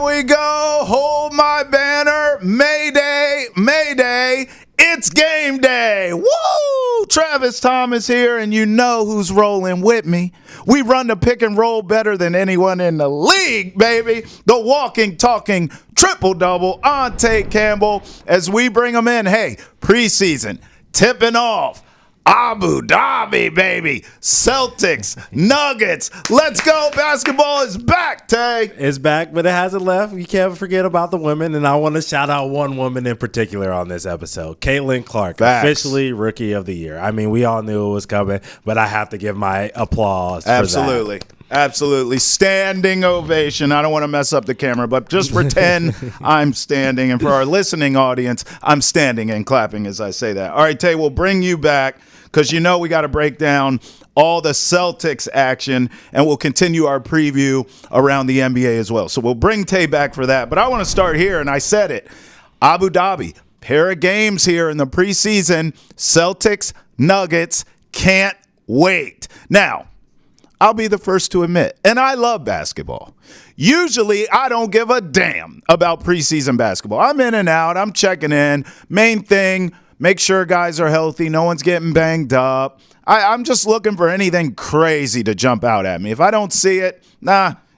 we go. Hold my banner. Mayday, Mayday. It's game day. Woo! Travis Thomas here, and you know who's rolling with me. We run the pick and roll better than anyone in the league, baby. The walking, talking, triple-double, Ountae Campbell, as we bring them in. Hey, preseason, tipping off. Abu Dhabi, baby. Celtics, Nuggets. Let's go. Basketball is back, Tay. It's back, but it hasn't left. You can't forget about the women, and I want to shout out one woman in particular on this episode. Caitlin Clark, officially Rookie of the Year. I mean, we all knew it was coming, but I have to give my applause for that. Absolutely. Standing ovation. I don't want to mess up the camera, but just pretend I'm standing. And for our listening audience, I'm standing and clapping as I say that. All right, Tay, we'll bring you back because you know we got to break down all the Celtics action, and we'll continue our preview around the NBA as well. So we'll bring Tay back for that. But I want to start here, and I said it. Abu Dhabi, pair of games here in the preseason. Celtics, Nuggets, can't wait. Now, I'll be the first to admit, and I love basketball. Usually, I don't give a damn about preseason basketball. I'm in and out. I'm checking in. Main thing, make sure guys are healthy. No one's getting banged up. I'm just looking for anything crazy to jump out at me. If I don't see it,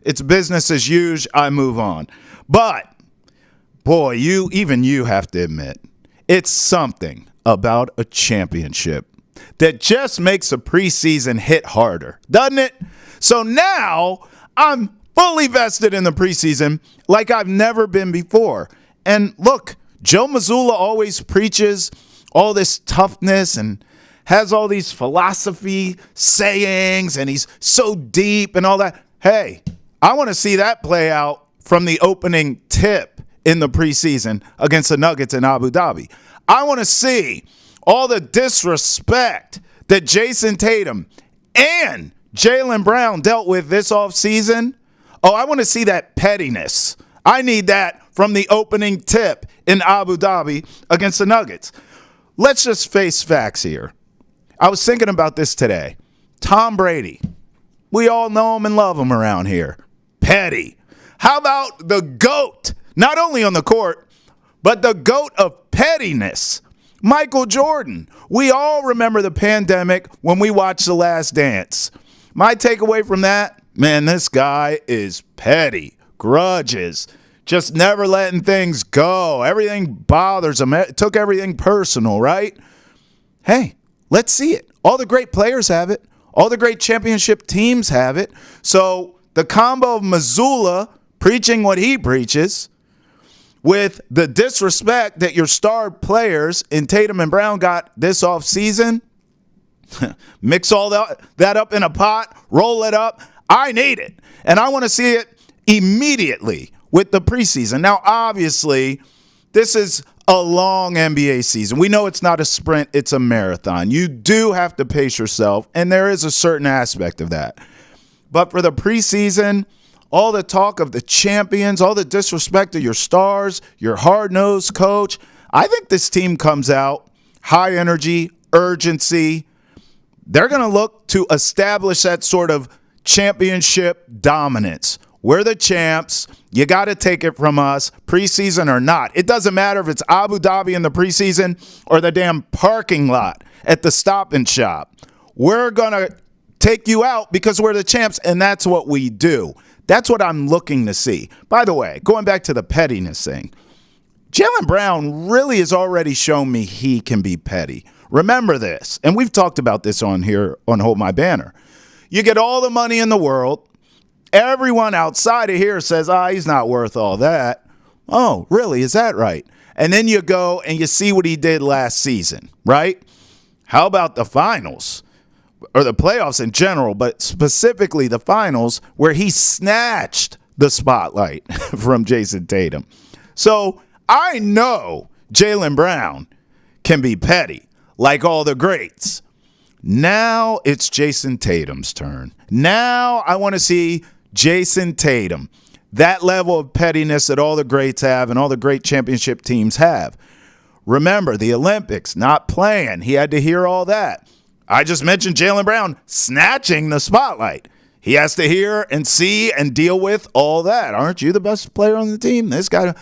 it's business as usual. I move on. But, boy, even you have to admit, it's something about a championship that just makes a preseason hit harder, doesn't it? So now I'm fully vested in the preseason like I've never been before. And look, Joe Mazzulla always preaches all this toughness and has all these philosophy sayings, and he's so deep and all that. Hey, I want to see that play out from the opening tip in the preseason against the Nuggets in Abu Dhabi. I want to see all the disrespect that Jayson Tatum and Jaylen Brown dealt with this offseason. Oh, I want to see that pettiness. I need that from the opening tip in Abu Dhabi against the Nuggets. Let's just face facts here. I was thinking about this today. Tom Brady. We all know him and love him around here. Petty. How about the GOAT? Not only on the court, but the GOAT of pettiness. Michael Jordan. We all remember the pandemic when we watched The Last Dance. My takeaway from that, man, this guy is petty. Grudges. Just never letting things go. Everything bothers him. Took everything personal, right? Hey, let's see it. All the great players have it. All the great championship teams have it. So the combo of Mazzulla preaching what he preaches with the disrespect that your star players in Tatum and Brown got this offseason, mix all that up in a pot, roll it up. I need it. And I want to see it immediately with the preseason. Now, obviously, this is a long NBA season. We know it's not a sprint, it's a marathon. You do have to pace yourself, and there is a certain aspect of that. But for the preseason, all the talk of the champions, all the disrespect of your stars, your hard-nosed coach, I think this team comes out high energy, urgency. They're going to look to establish that sort of championship dominance. We're the champs. You got to take it from us, preseason or not. It doesn't matter if it's Abu Dhabi in the preseason or the damn parking lot at the Stop and Shop. We're going to take you out because we're the champs, and that's what we do. That's what I'm looking to see. By the way, going back to the pettiness thing, Jaylen Brown really has already shown me he can be petty. Remember this, and we've talked about this on here on Hold My Banner. You get all the money in the world. Everyone outside of here says, he's not worth all that. Oh, really? Is that right? And then you go and you see what he did last season, right? How about the finals? Or the playoffs in general, but specifically the finals, where he snatched the spotlight from Jayson Tatum. So I know Jaylen Brown can be petty, like all the greats. Now it's Jayson Tatum's turn. Now I want to see Jayson Tatum, that level of pettiness that all the greats have and all the great championship teams have. Remember, the Olympics, not playing. He had to hear all that. I just mentioned Jaylen Brown snatching the spotlight. He has to hear and see and deal with all that. Aren't you the best player on the team? This guy,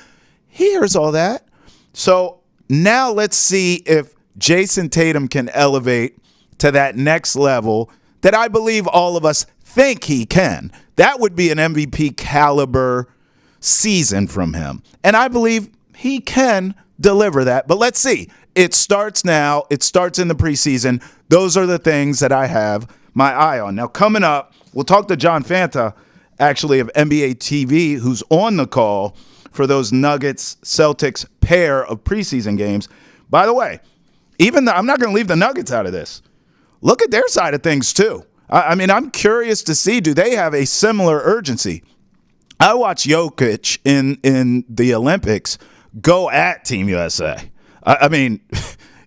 he hears all that. So now let's see if Jayson Tatum can elevate to that next level that I believe all of us think he can. That would be an MVP caliber season from him. And I believe he can deliver that. But let's see. It starts now. It starts in the preseason. Those are the things that I have my eye on. Now, coming up, we'll talk to John Fanta, actually, of NBA TV, who's on the call for those Nuggets-Celtics pair of preseason games. By the way, I'm not going to leave the Nuggets out of this. Look at their side of things, too. I mean, I'm curious to see, do they have a similar urgency? I watch Jokic in the Olympics go at Team USA. I mean,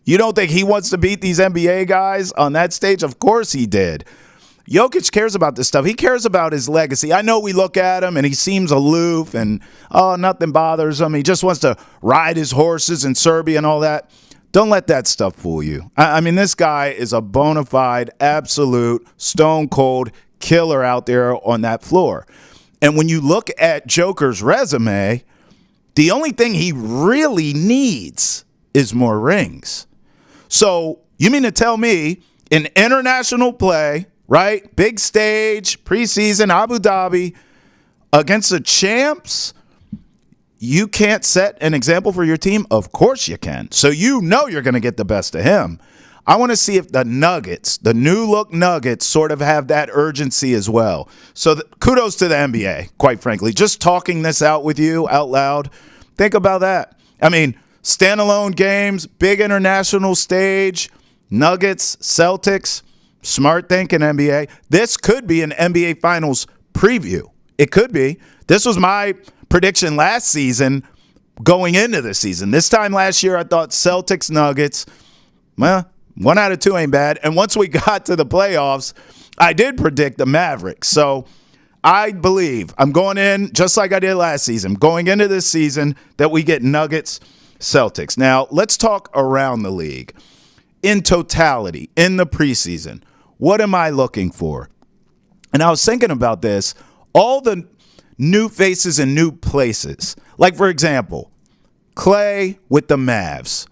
you don't think he wants to beat these NBA guys on that stage? Of course he did. Jokic cares about this stuff. He cares about his legacy. I know we look at him and he seems aloof and, nothing bothers him. He just wants to ride his horses in Serbia and all that. Don't let that stuff fool you. I mean, this guy is a bona fide, absolute, stone-cold killer out there on that floor. And when you look at Joker's resume, the only thing he really needs is more rings. So you mean to tell me in international play, right, big stage, preseason, Abu Dhabi, against the champs, you can't set an example for your team? Of course you can. So you know you're going to get the best of him. I want to see if the Nuggets, the new-look Nuggets, sort of have that urgency as well. So kudos to the NBA, quite frankly. Just talking this out with you out loud, think about that. I mean, standalone games, big international stage, Nuggets, Celtics, smart thinking NBA. This could be an NBA Finals preview. It could be. This was my prediction last season going into the season. This time last year, I thought Celtics, Nuggets, well, 1 out of 2 ain't bad. And once we got to the playoffs, I did predict the Mavericks. So I believe I'm going in just like I did last season, going into this season that we get Nuggets, Celtics. Now, let's talk around the league. In totality, in the preseason, what am I looking for? And I was thinking about this, all the new faces in new places. Like, for example, Clay with the Mavs.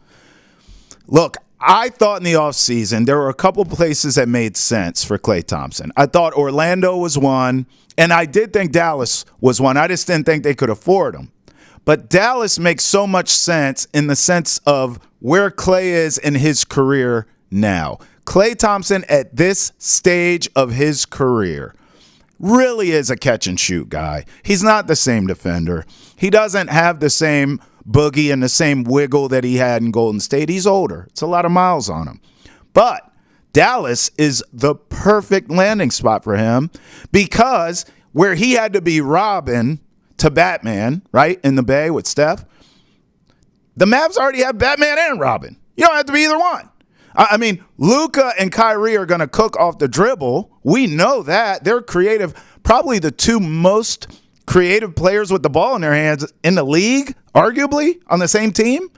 Look, I thought in the offseason there were a couple places that made sense for Klay Thompson. I thought Orlando was one, and I did think Dallas was one. I just didn't think they could afford him. But Dallas makes so much sense in the sense of where Klay is in his career now. Klay Thompson at this stage of his career really is a catch-and-shoot guy. He's not the same defender. He doesn't have the same boogie and the same wiggle that he had in Golden State. He's older. It's a lot of miles on him. But Dallas is the perfect landing spot for him because where he had to be Robin to Batman, right, in the Bay with Steph, the Mavs already have Batman and Robin. You don't have to be either one. I mean, Luka and Kyrie are going to cook off the dribble. We know that. They're creative. Probably the two most creative players with the ball in their hands in the league, arguably, on the same team.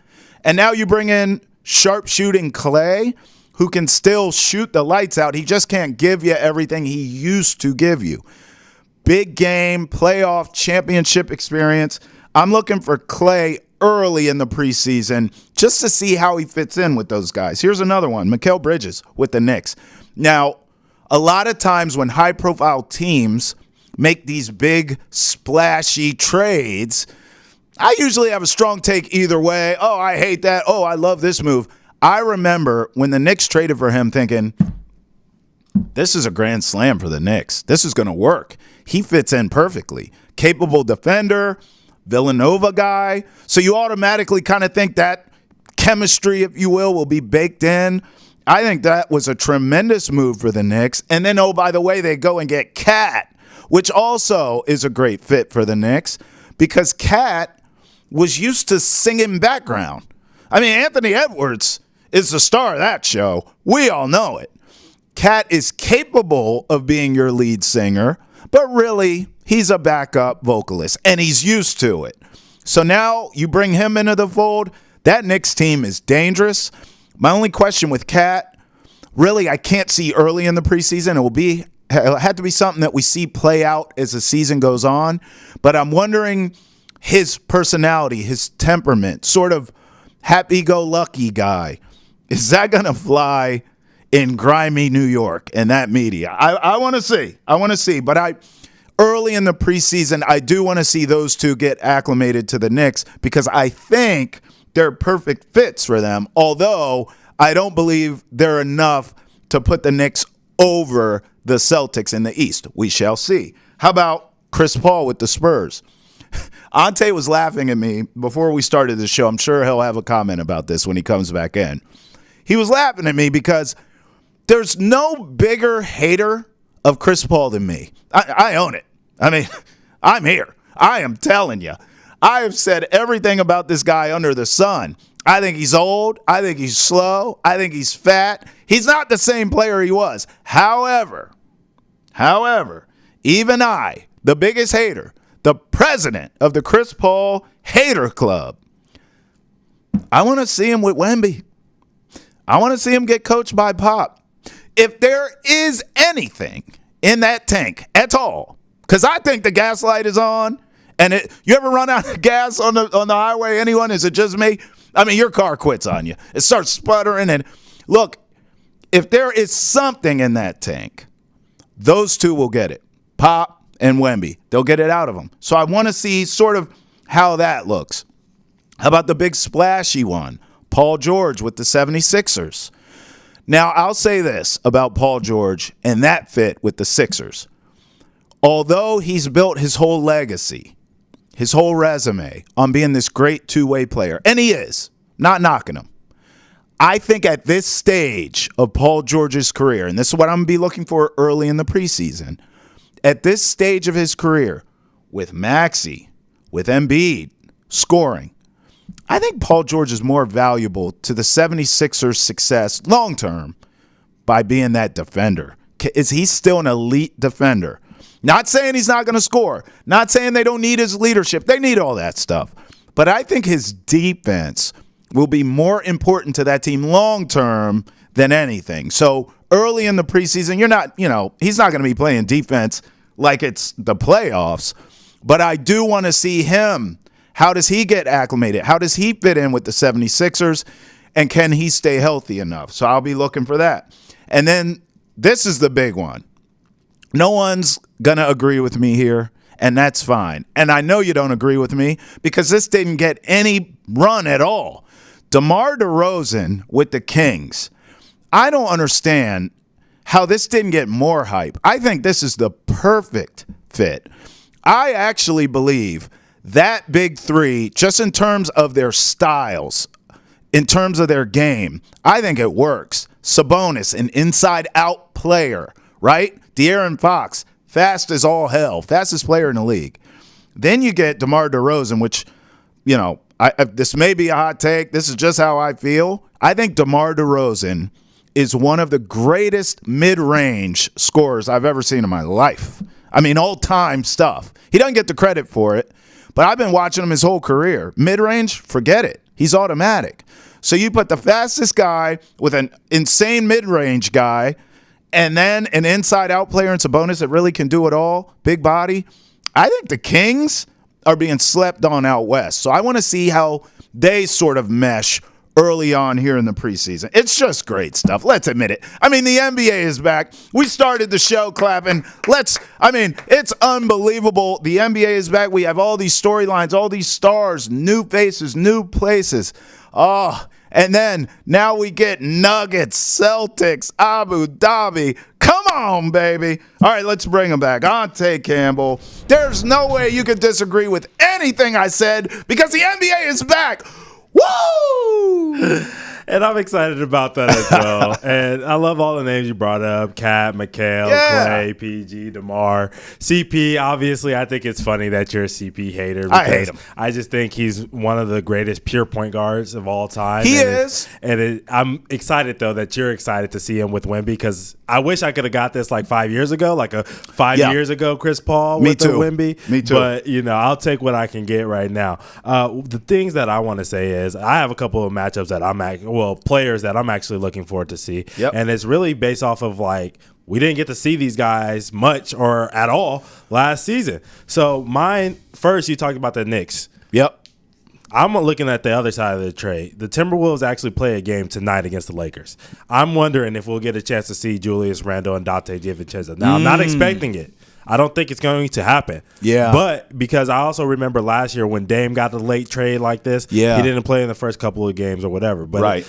And now you bring in sharp-shooting Klay, who can still shoot the lights out. He just can't give you everything he used to give you. Big game, playoff, championship experience. I'm looking for Klay early in the preseason just to see how he fits in with those guys. Here's another one, Mikal Bridges with the Knicks. Now, a lot of times when high-profile teams make these big, splashy trades, I usually have a strong take either way. Oh, I hate that. Oh, I love this move. I remember when the Knicks traded for him thinking, this is a grand slam for the Knicks. This is going to work. He fits in perfectly. Capable defender, Villanova guy. So you automatically kind of think that chemistry, if you will be baked in. I think that was a tremendous move for the Knicks. And then, oh, by the way, they go and get Cat, which also is a great fit for the Knicks because Cat was used to singing background. I mean, Anthony Edwards is the star of that show. We all know it. Cat is capable of being your lead singer, but really, he's a backup vocalist, and he's used to it. So now you bring him into the fold. That Knicks team is dangerous. My only question with Cat, really, I can't see early in the preseason. It will be had to be something that we see play out as the season goes on. But I'm wondering his personality, his temperament, sort of happy-go-lucky guy. Is that going to fly in grimy New York and that media? I want to see. But early in the preseason, I do want to see those two get acclimated to the Knicks because I think they're perfect fits for them, although I don't believe they're enough to put the Knicks over the Celtics in the East. We shall see. How about Chris Paul with the Spurs? Ountae was laughing at me before we started the show. I'm sure he'll have a comment about this when he comes back in. He was laughing at me because there's no bigger hater of Chris Paul than me. I own it. I mean, I'm here. I am telling you. I have said everything about this guy under the sun. I think he's old. I think he's slow. I think he's fat. He's not the same player he was. However, even I, the biggest hater, the president of the Chris Paul Hater Club, I want to see him with Wemby. I want to see him get coached by Pop. If there is anything in that tank at all, because I think the gas light is on, and you ever run out of gas on the highway? Anyone? Is it just me? I mean, your car quits on you. It starts sputtering. And look, if there is something in that tank, those two will get it. Pop and Wemby. They'll get it out of them. So I want to see sort of how that looks. How about the big splashy one? Paul George with the 76ers. Now, I'll say this about Paul George and that fit with the Sixers. Although he's built his whole legacy, his whole resume on being this great two-way player, and he is, not knocking him, I think at this stage of Paul George's career, and this is what I'm going to be looking for early in the preseason, at this stage of his career, with Maxey, with Embiid, scoring, I think Paul George is more valuable to the 76ers' success long-term by being that defender. Is he still an elite defender? Not saying he's not going to score. Not saying they don't need his leadership. They need all that stuff. But I think his defense will be more important to that team long-term than anything. So early in the preseason, he's not going to be playing defense like it's the playoffs. But I do want to see him. How does he get acclimated? How does he fit in with the 76ers? And can he stay healthy enough? So I'll be looking for that. And then this is the big one. No one's going to agree with me here, and that's fine. And I know you don't agree with me because this didn't get any run at all. DeMar DeRozan with the Kings. I don't understand how this didn't get more hype. I think this is the perfect fit. I actually believe that big three, just in terms of their styles, in terms of their game, I think it works. Sabonis, an inside-out player, right? De'Aaron Fox, fast as all hell, fastest player in the league. Then you get DeMar DeRozan, which, this may be a hot take. This is just how I feel. I think DeMar DeRozan is one of the greatest mid-range scorers I've ever seen in my life. I mean, all-time stuff. He doesn't get the credit for it, but I've been watching him his whole career. Mid-range, forget it. He's automatic. So you put the fastest guy with an insane mid-range guy and then an inside-out player in Sabonis that really can do it all, big body. I think the Kings are being slept on out west. So I want to see how they sort of mesh early on here in the preseason. It's just great stuff. Let's admit it. I mean, the NBA is back. We started the show clapping. It's unbelievable. The NBA is back. We have all these storylines, all these stars, new faces, new places. Oh, and then now we get Nuggets, Celtics, Abu Dhabi. Come on, baby. All right, let's bring them back. Ountae Campbell. There's no way you could disagree with anything I said because the NBA is back. Woo! And I'm excited about that as well. And I love all the names you brought up. Cat, Mikal, Clay, PG, DeMar. CP, obviously, I think it's funny that you're a CP hater. I hate him. I just think he's one of the greatest pure point guards of all time. He is. I'm excited, though, that you're excited to see him with Wemby because I wish I could have got this like 5 years ago, like a 5 years ago Chris Paul with the Wemby. Me too. But, I'll take what I can get right now. The things that I want to say is I have a couple of matchups that players that I'm actually looking forward to see. Yep. And it's really based off of like We didn't get to see these guys much or at all last season. So mine first, you talked about the Knicks. Yep. I'm looking at the other side of the trade. The Timberwolves actually play a game tonight against the Lakers. I'm wondering if we'll get a chance to see Julius Randle and Dante DiVincenzo. Now, I'm not expecting it. I don't think it's going to happen. Yeah. But because I also remember last year when Dame got the late trade like this, he didn't play in the first couple of games or whatever. But,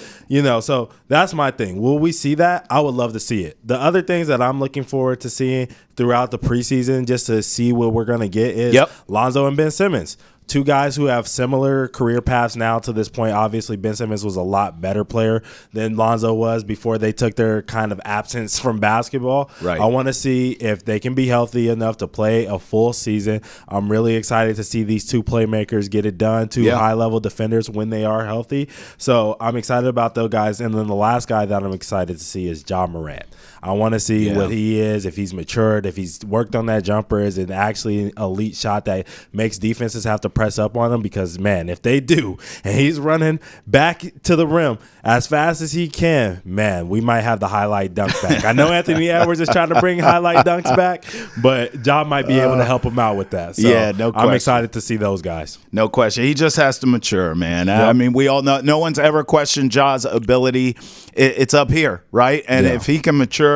so that's my thing. Will we see that? I would love to see it. The other things that I'm looking forward to seeing throughout the preseason just to see what we're going to get is Lonzo and Ben Simmons. Two guys who have similar career paths now to this point. Obviously, Ben Simmons was a lot better player than Lonzo was before they took their kind of absence from basketball. Right. I want to see if they can be healthy enough to play a full season. I'm really excited to see these two playmakers get it done, two high-level defenders when they are healthy. So I'm excited about those guys. And then the last guy that I'm excited to see is Ja Morant. I want to see what he is, if he's matured, if he's worked on that jumper, is it actually an elite shot that makes defenses have to press up on him? Because, man, if they do, and he's running back to the rim as fast as he can, man, we might have the highlight dunk back. I know Anthony Edwards is trying to bring highlight dunks back, but Ja might be able to help him out with that. So no question. I'm excited to see those guys. No question. He just has to mature, man. I mean, we all know no one's ever questioned Ja's ability. It's up here, right? And if he can mature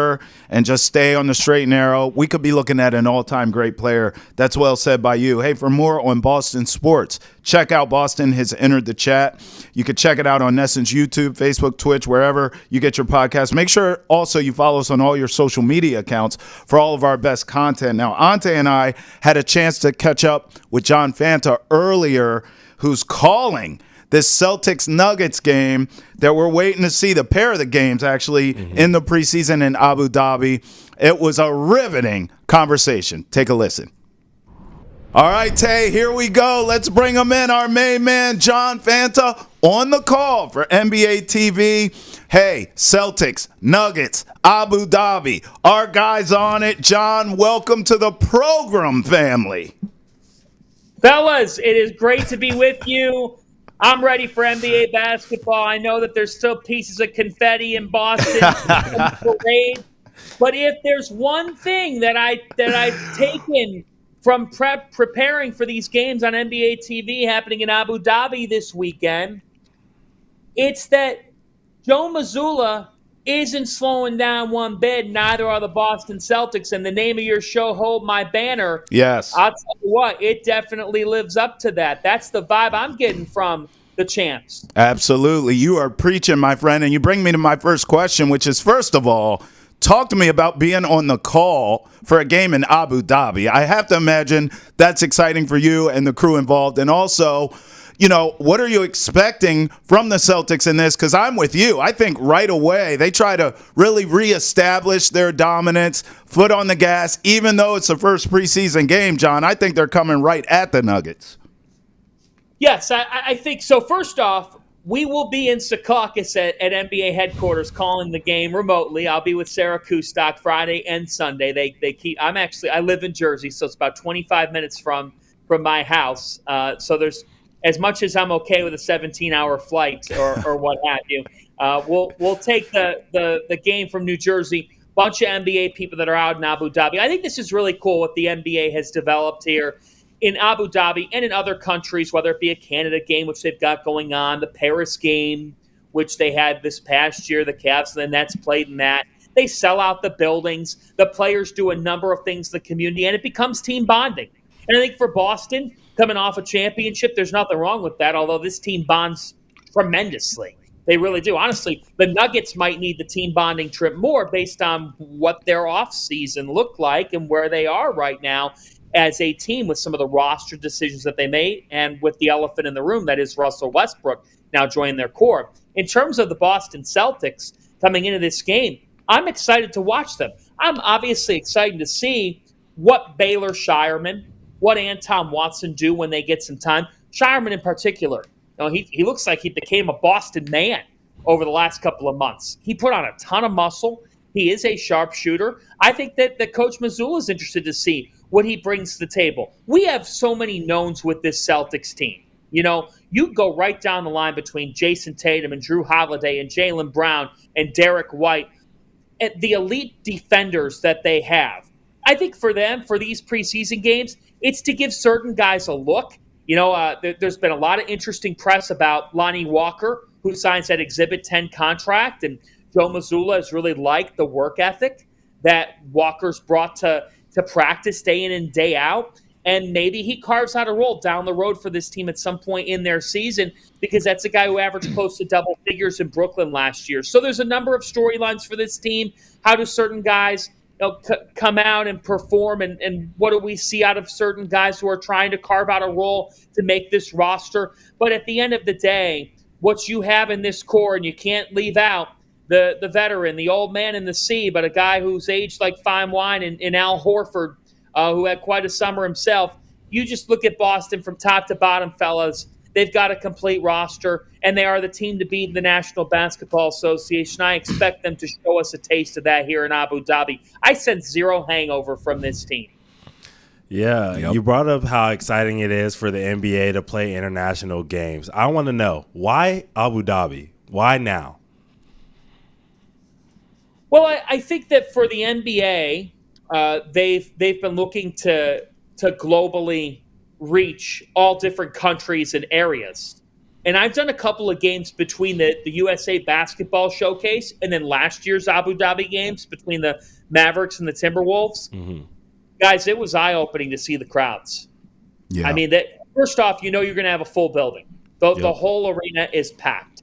and just stay on the straight and narrow, we could be looking at an all-time great player. That's well said by you. Hey, for more on Boston sports, check out Boston has entered the chat. You can check it out on Nesson's YouTube, Facebook, Twitch, wherever you get your podcast. Make sure also you follow us on all your social media accounts for all of our best content. Now, Ountae and I had a chance to catch up with John Fanta earlier, who's calling this Celtics Nuggets game that we're waiting to see, the pair of the games actually in the preseason in Abu Dhabi. It was a riveting conversation. Take a listen. All right, Tay, here we go. Let's bring him in. Our main man, John Fanta, on the call for NBA TV. Hey, Celtics, Nuggets, Abu Dhabi. Our guys on it. John, welcome to the program, family. Fellas, it is great to be with you. I'm ready for NBA basketball. I know that there's still pieces of confetti in Boston parade, but if there's one thing that I've taken from preparing for these games on NBA TV happening in Abu Dhabi this weekend, it's that Joe Mazzulla isn't slowing down one bit. Neither are the Boston Celtics. And the name of your show, Hold My Banner. Yes. I'll tell you what, it definitely lives up to that. That's the vibe I'm getting from the champs. Absolutely. You are preaching, my friend. And you bring me to my first question, which is, first of all, talk to me about being on the call for a game in Abu Dhabi. I have to imagine that's exciting for you and the crew involved. And also, you know, what are you expecting from the Celtics in this? Because I'm with you. I think right away they try to really reestablish their dominance, foot on the gas, even though it's the first preseason game, John. I think they're coming right at the Nuggets. Yes, I think so. First off, we will be in Secaucus at NBA headquarters calling the game remotely. I'll be with Sarah Kustok Friday and Sunday. I live in Jersey, so it's about 25 minutes from my house. So there's, as much as I'm okay with a 17-hour flight or what have you, we'll take the game from New Jersey. Bunch of NBA people that are out in Abu Dhabi. I think this is really cool what the NBA has developed here in Abu Dhabi and in other countries, whether it be a Canada game, which they've got going on, the Paris game, which they had this past year, the Cavs and the Nets played in that. They sell out the buildings. The players do a number of things in the community, and it becomes team bonding. And I think for Boston, coming off a championship, there's nothing wrong with that, although this team bonds tremendously. They really do. Honestly, the Nuggets might need the team bonding trip more based on what their offseason looked like and where they are right now as a team with some of the roster decisions that they made and with the elephant in the room that is Russell Westbrook now joining their core. In terms of the Boston Celtics coming into this game, I'm excited to watch them. I'm obviously excited to see what Baylor Shireman, what Anton Watson do when they get some time. Shireman in particular, you know, he looks like he became a Boston man over the last couple of months. He put on a ton of muscle. He is a sharpshooter. I think that Coach Mazzulla is interested to see what he brings to the table. We have so many knowns with this Celtics team. You know, you go right down the line between Jayson Tatum and Drew Holiday and Jaylen Brown and Derek White. the elite defenders that they have. I think for them, for these preseason games, it's to give certain guys a look. There's been a lot of interesting press about Lonnie Walker, who signs that Exhibit 10 contract, and Joe Mazzulla has really liked the work ethic that Walker's brought to practice day in and day out. And maybe he carves out a role down the road for this team at some point in their season, because that's a guy who averaged close to double figures in Brooklyn last year. So there's a number of storylines for this team. How do certain guys come out and perform, and what do we see out of certain guys who are trying to carve out a role to make this roster? But at the end of the day, what you have in this core, and you can't leave out the veteran, the old man in the sea, but a guy who's aged like fine wine in Al Horford, who had quite a summer himself. You just look at Boston from top to bottom, fellas. They've got a complete roster, and they are the team to beat in the National Basketball Association. I expect them to show us a taste of that here in Abu Dhabi. I sense zero hangover from this team. Yeah, Yep. You brought up how exciting it is for the NBA to play international games. I want to know, why Abu Dhabi? Why now? Well, I think that for the NBA, they've been looking to globally reach all different countries and areas. And I've done a couple of games between the USA Basketball Showcase and then last year's Abu Dhabi games between the Mavericks and the Timberwolves. Mm-hmm. Guys, it was eye-opening to see the crowds. Yeah. I mean, first off, you're going to have a full building. The whole arena is packed.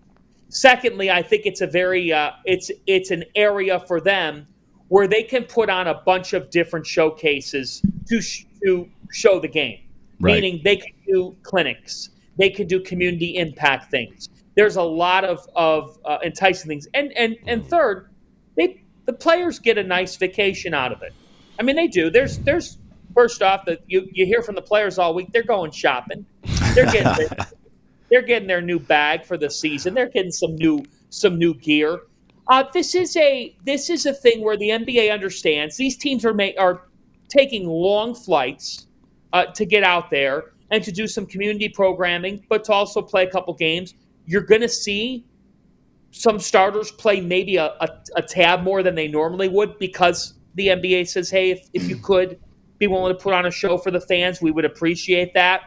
Secondly, I think it's a very it's an area for them where they can put on a bunch of different showcases to show the game. Right. Meaning they can do clinics, they can do community impact things. There's a lot of enticing things, and third, the players get a nice vacation out of it. I mean, they do. There's first off that you hear from the players all week. They're going shopping. They're getting their new bag for the season. They're getting some new gear. This is a thing where the NBA understands these teams are taking long flights to get out there and to do some community programming, but to also play a couple games. You're going to see some starters play maybe a tab more than they normally would, because the NBA says, hey, if you could be willing to put on a show for the fans, we would appreciate that.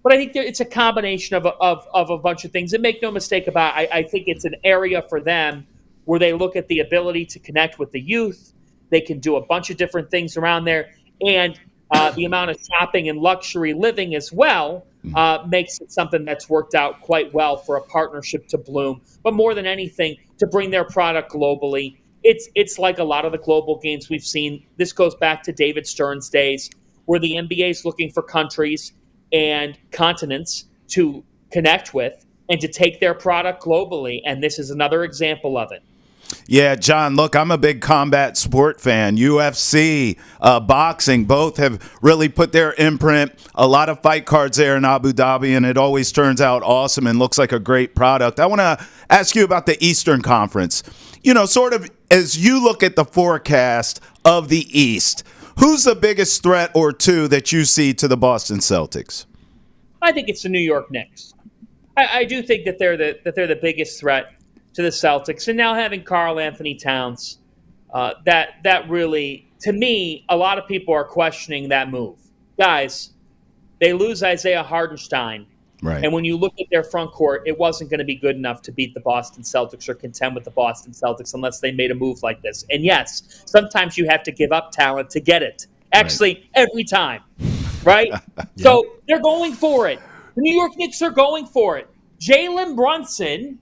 But I think it's a combination of a bunch of things. And make no mistake about it, I think it's an area for them where they look at the ability to connect with the youth. They can do a bunch of different things around there. And the amount of shopping and luxury living as well makes it something that's worked out quite well for a partnership to bloom. But more than anything, to bring their product globally. It's like a lot of the global games we've seen. This goes back to David Stern's days, where the NBA is looking for countries and continents to connect with and to take their product globally. And this is another example of it. Yeah, John, look, I'm a big combat sport fan. UFC, boxing, both have really put their imprint. A lot of fight cards there in Abu Dhabi, and it always turns out awesome and looks like a great product. I want to ask you about the Eastern Conference. Sort of as you look at the forecast of the East, who's the biggest threat or two that you see to the Boston Celtics? I think it's the New York Knicks. I do think that they're the biggest threat to the Celtics. And now having Karl Anthony Towns, that really, to me, a lot of people are questioning that move. Guys, they lose Isaiah Hartenstein. Right. And when you look at their front court, it wasn't going to be good enough to beat the Boston Celtics or contend with the Boston Celtics unless they made a move like this. And yes, sometimes you have to give up talent to get it. Actually, every time. Right? Yep. So they're going for it. The New York Knicks are going for it. Jalen Brunson,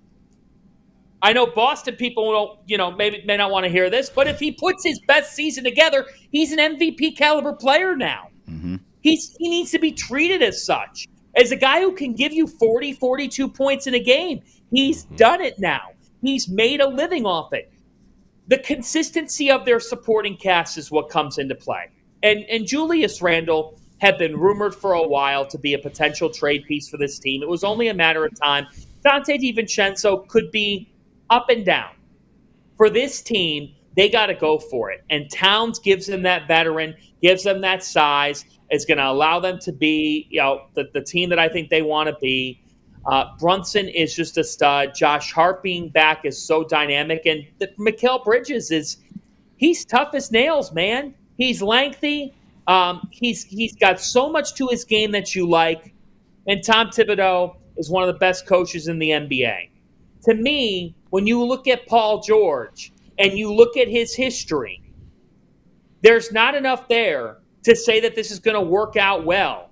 I know Boston people may not want to hear this, but if he puts his best season together, he's an MVP caliber player now. Mm-hmm. He needs to be treated as such. As a guy who can give you 40, 42 points in a game. He's done it now. He's made a living off it. The consistency of their supporting cast is what comes into play. And Julius Randle had been rumored for a while to be a potential trade piece for this team. It was only a matter of time. Donte DiVincenzo could be up and down. For this team, they got to go for it. And Towns gives them that veteran, gives them that size. It's going to allow them to be, the team that I think they want to be. Brunson is just a stud. Josh Hart being back is so dynamic. And Mikal Bridges he's tough as nails, man. He's lengthy. He's got so much to his game that you like. And Tom Thibodeau is one of the best coaches in the NBA. To me, when you look at Paul George and you look at his history, there's not enough there to say that this is going to work out well,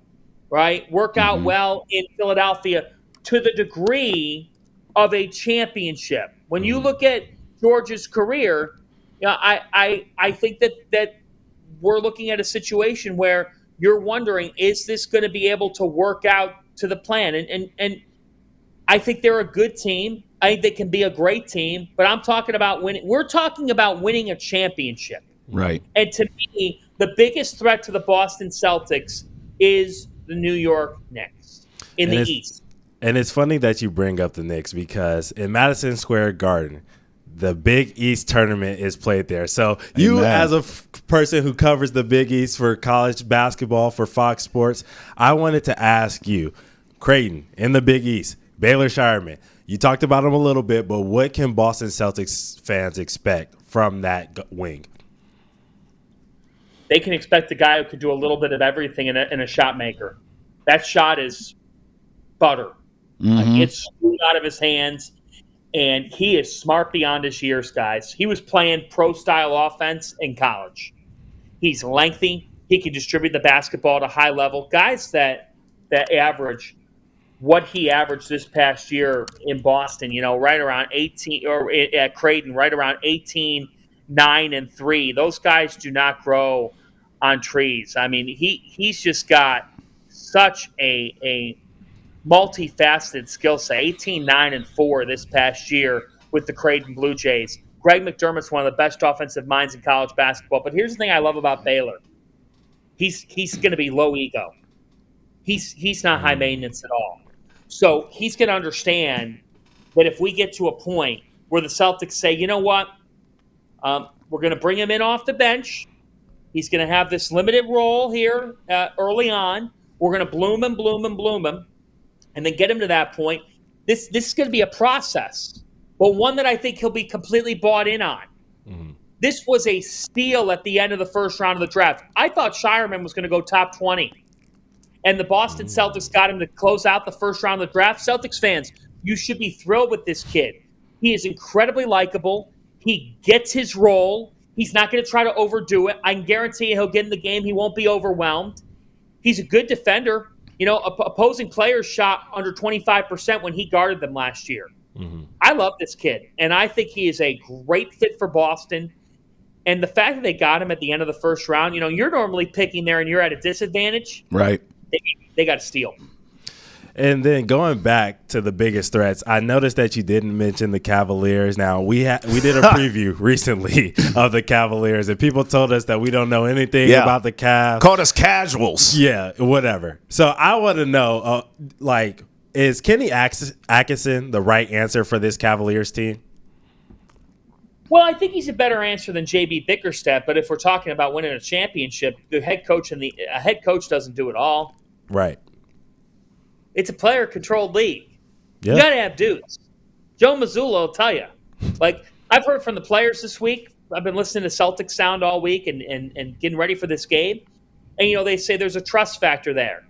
right? Work out well in Philadelphia to the degree of a championship. When you look at George's career, I think that we're looking at a situation where you're wondering, is this going to be able to work out to the plan? And I think they're a good team. I think they can be a great team, but I'm talking about winning. We're talking about winning a championship. Right. And to me, the biggest threat to the Boston Celtics is the New York Knicks in the East. And it's funny that you bring up the Knicks because in Madison Square Garden, the Big East tournament is played there. So you, as a person who covers the Big East for college basketball for Fox Sports, I wanted to ask you, Creighton in the Big East, Baylor Shireman, you talked about them a little bit, but what can Boston Celtics fans expect from that wing? They can expect a guy who can do a little bit of everything in a shot maker. That shot is butter. It's screwed out of his hands. And he is smart beyond his years, guys. He was playing pro-style offense in college. He's lengthy. He can distribute the basketball at a high level. Guys that average what he averaged this past year in Boston, right around 18, or at Creighton, right around 18, 9, and 3. Those guys do not grow on trees. I mean, he's just got such a multifaceted skill set. 18, 9, and 4 this past year with the Creighton Blue Jays. Greg McDermott's one of the best offensive minds in college basketball. But here's the thing I love about Baylor. He's going to be low ego. He's not high maintenance at all. So he's going to understand that if we get to a point where the Celtics say, you know what, we're going to bring him in off the bench. He's going to have this limited role here early on. We're going to bloom him. And then get him to that point. This is going to be a process, but one that I think he'll be completely bought in on. This was a steal at the end of the first round of the draft. I thought Shireman was going to go top 20, and the Boston Celtics got him to close out the first round of the draft. Celtics fans, you should be thrilled with this kid. He is incredibly likable. He gets his role. He's not going to try to overdo it. I can guarantee you he'll get in the game. He won't be overwhelmed. He's a good defender. Opposing players shot under 25% when he guarded them last year. I love this kid, and I think he is a great fit for Boston. And the fact that they got him at the end of the first round, you're normally picking there and you're at a disadvantage. Right. They got to steal. And then going back to the biggest threats, I noticed that you didn't mention the Cavaliers. Now, we did a preview recently of the Cavaliers, and people told us that we don't know anything about the Cavs. Called us casuals. Yeah, whatever. So I want to know, is Kenny Atkinson the right answer for this Cavaliers team? Well, I think he's a better answer than J.B. Bickerstaff, but if we're talking about winning a championship, a head coach doesn't do it all. Right. It's a player-controlled league. Yep. You got to have dudes. Joe Mazzulla will tell you. I've heard from the players this week. I've been listening to Celtics Sound all week and getting ready for this game. And, they say there's a trust factor there.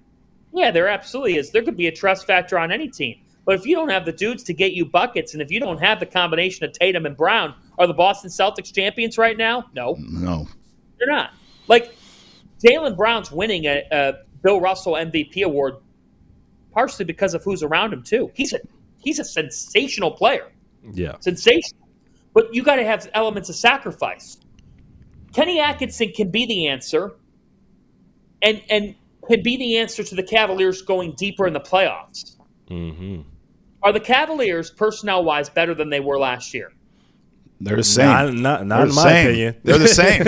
Yeah, there absolutely is. There could be a trust factor on any team. But if you don't have the dudes to get you buckets, and if you don't have the combination of Tatum and Brown, are the Boston Celtics champions right now? No. They're not. Jaylen Brown's winning a Bill Russell MVP award partially because of who's around him, too. He's a sensational player. Yeah. Sensational. But you got to have elements of sacrifice. Kenny Atkinson can be the answer and can be the answer to the Cavaliers going deeper in the playoffs. Are the Cavaliers, personnel-wise, better than they were last year? They're the same. Not in my opinion. They're the same.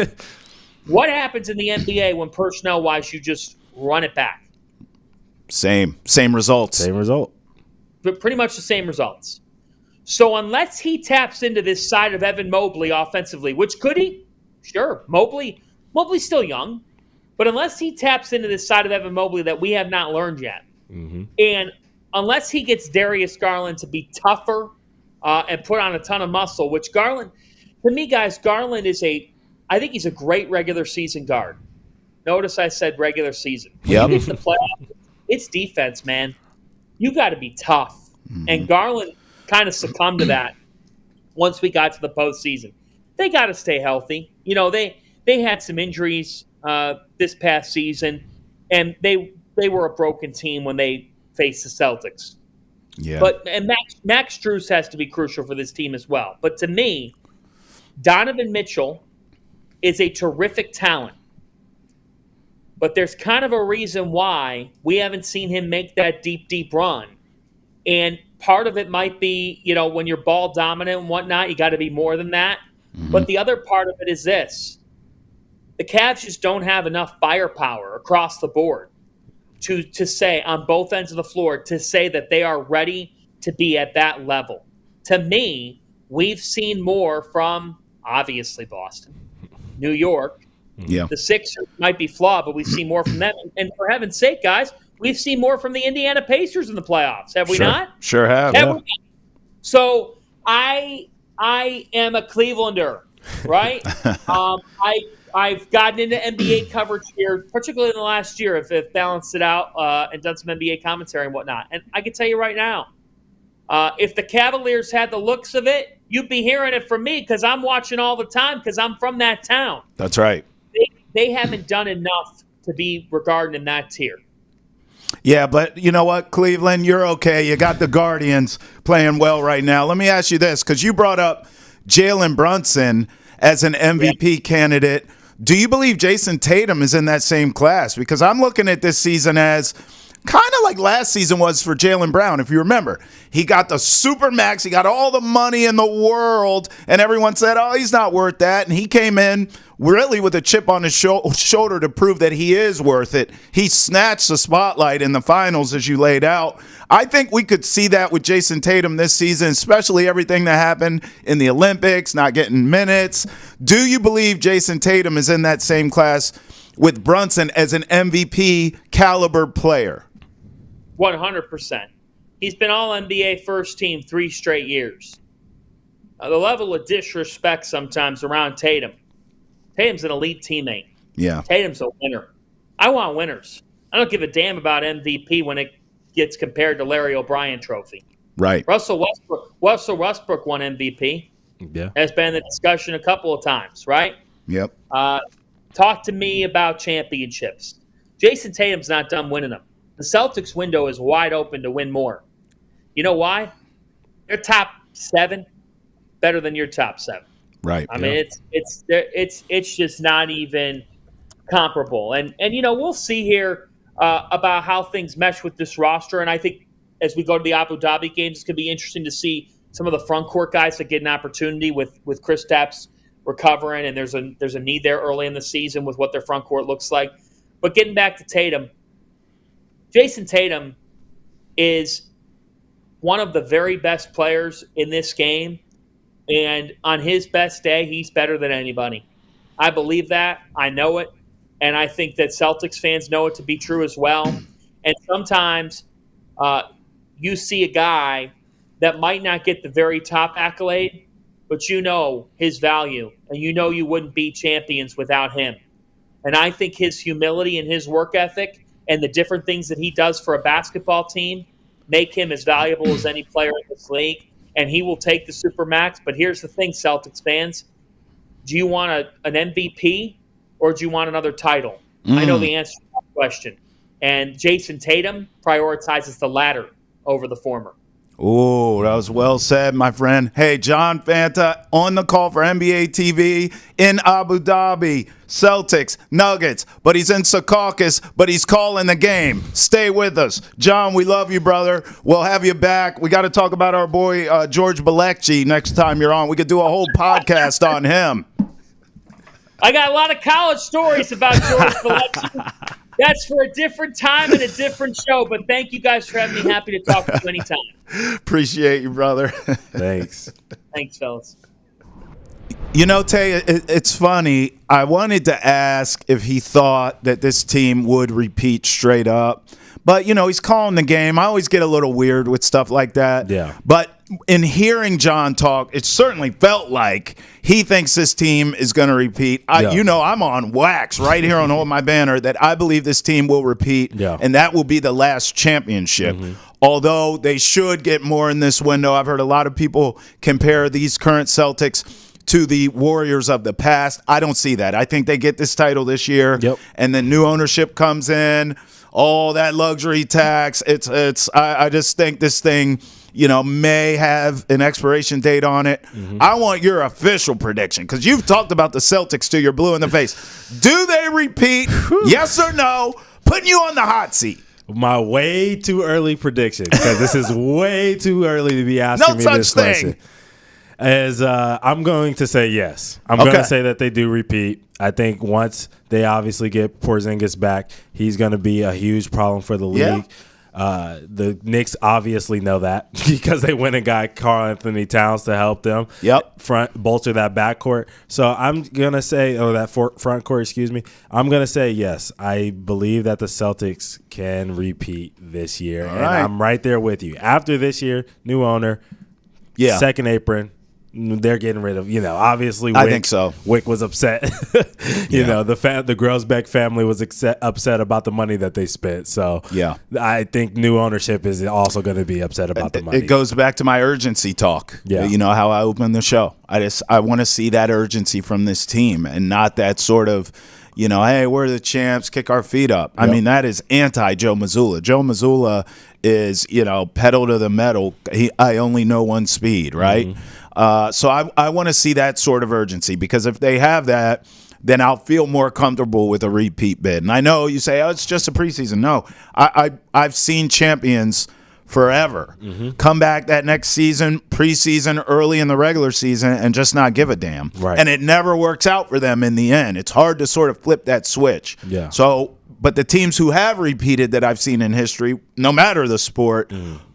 What happens in the NBA when personnel-wise you just run it back? Same results. Same result. But pretty much the same results. So unless he taps into this side of Evan Mobley offensively, which could he? Sure. Mobley's still young. But unless he taps into this side of Evan Mobley that we have not learned yet, and unless he gets Darius Garland to be tougher and put on a ton of muscle, which Garland, to me, guys, Garland is a I think he's a great regular season guard. Notice I said regular season. When Yep. you get to the playoffs, it's defense, man. You got to be tough. And Garland kind of succumbed to that once we got to the postseason. They got to stay healthy. They had some injuries this past season, and they were a broken team when they faced the Celtics. Yeah. And Max Strus has to be crucial for this team as well. But to me, Donovan Mitchell is a terrific talent. But there's kind of a reason why we haven't seen him make that deep, deep run. And part of it might be, when you're ball dominant and whatnot, you got to be more than that. Mm-hmm. But the other part of it is this. The Cavs just don't have enough firepower across the board to say, on both ends of the floor, to say that they are ready to be at that level. To me, we've seen more from, obviously, Boston, New York. Yeah. The Sixers might be flawed, but we've seen more from them. And for heaven's sake, guys, we've seen more from the Indiana Pacers in the playoffs. Have we not? Sure have. We not? So I am a Clevelander, right? I've gotten into NBA coverage here, particularly in the last year, if I've balanced it out and done some NBA commentary and whatnot. And I can tell you right now, if the Cavaliers had the looks of it, you'd be hearing it from me because I'm watching all the time because I'm from that town. That's right. They haven't done enough to be regarded in that tier. Yeah, but you know what, Cleveland, you're okay. You got the Guardians playing well right now. Let me ask you this, because you brought up Jalen Brunson as an MVP candidate. Do you believe Jayson Tatum is in that same class? Because I'm looking at this season as kind of like last season was for Jaylen Brown, if you remember. He got the super max. He got all the money in the world, and everyone said, oh, he's not worth that. And he came in really with a chip on his shoulder to prove that he is worth it. He snatched the spotlight in the finals, as you laid out. I think we could see that with Jayson Tatum this season, especially everything that happened in the Olympics, not getting minutes. Do you believe Jayson Tatum is in that same class with Brunson as an MVP caliber player? 100%. He's been all-NBA first team 3 straight years. The level of disrespect sometimes around Tatum. Tatum's an elite teammate. Yeah. Tatum's a winner. I want winners. I don't give a damn about MVP when it gets compared to Larry O'Brien trophy. Right. Russell Westbrook won MVP. Yeah. That's been the discussion a couple of times, right? Yep. Talk to me about championships. Jayson Tatum's not done winning them. The Celtics window is wide open to win more. You know why? They're top 7, better than your top 7. Right. I mean, it's just not even comparable. And we'll see here about how things mesh with this roster. And I think as we go to the Abu Dhabi games, it's going to be interesting to see some of the front court guys that get an opportunity with Kristaps recovering, and there's a need there early in the season with what their front court looks like. But getting back to Tatum, Jayson Tatum is one of the very best players in this game, and on his best day, he's better than anybody. I believe that. I know it, and I think that Celtics fans know it to be true as well. And sometimes you see a guy that might not get the very top accolade, but you know his value, and you know you wouldn't be champions without him. And I think his humility and his work ethic and the different things that he does for a basketball team make him as valuable as any player in this league. And he will take the Supermax. But here's the thing, Celtics fans. Do you want an MVP or do you want another title? I know the answer to that question. And Jayson Tatum prioritizes the latter over the former. Oh, that was well said, my friend. Hey, John Fanta on the call for NBA TV in Abu Dhabi. Celtics, Nuggets, but he's in Secaucus, but he's calling the game. Stay with us. John, we love you, brother. We'll have you back. We got to talk about our boy George Bilecki next time you're on. We could do a whole podcast on him. I got a lot of college stories about George Bilecki. That's for a different time and a different show, but thank you guys for having me. Happy to talk with you anytime. Appreciate you, brother. Thanks. Thanks, fellas. You know, Tay, it's funny. I wanted to ask if he thought that this team would repeat straight up. But, he's calling the game. I always get a little weird with stuff like that. Yeah. But in hearing John talk, it certainly felt like he thinks this team is going to repeat. You know, I'm on wax right here on Hold My Banner that I believe this team will repeat, and that will be the last championship. Although they should get more in this window. I've heard a lot of people compare these current Celtics to the Warriors of the past. I don't see that. I think they get this title this year, and then new ownership comes in, all that luxury tax. I just think this thing, you know, may have an expiration date on it. I want your official prediction because you've talked about the Celtics till you're blue in the face. Do they repeat? Yes or no? Putting you on the hot seat. My way too early prediction, because this is way too early to be asking me this question. Is I'm going to say yes. I'm going to say that they do repeat. I think once they obviously get Porzingis back, he's going to be a huge problem for the league. The Knicks obviously know that because they went and got Karl Anthony Towns to help them bolster that backcourt. So I'm going to say, that front court, excuse me. I'm going to say yes. I believe that the Celtics can repeat this year. I'm right there with you. After this year, new owner, second apron. They're getting rid of, obviously Wick, I think so. Wick was upset. The Grosbeck family was upset about the money that they spent. So I think new ownership is also going to be upset about the money. It goes back to my urgency talk. You know how I opened the show. I want to see that urgency from this team and not that sort of, hey, we're the champs, kick our feet up. I mean, that is anti-Joe Mazzulla. Joe Mazzulla is, pedal to the metal. I only know one speed, right? So I want to see that sort of urgency because if they have that, then I'll feel more comfortable with a repeat bid. And I know you say, it's just a preseason. No, I've seen champions forever come back that next season, preseason, early in the regular season, and just not give a damn. Right. And it never works out for them in the end. It's hard to sort of flip that switch. So, but the teams who have repeated that I've seen in history, no matter the sport,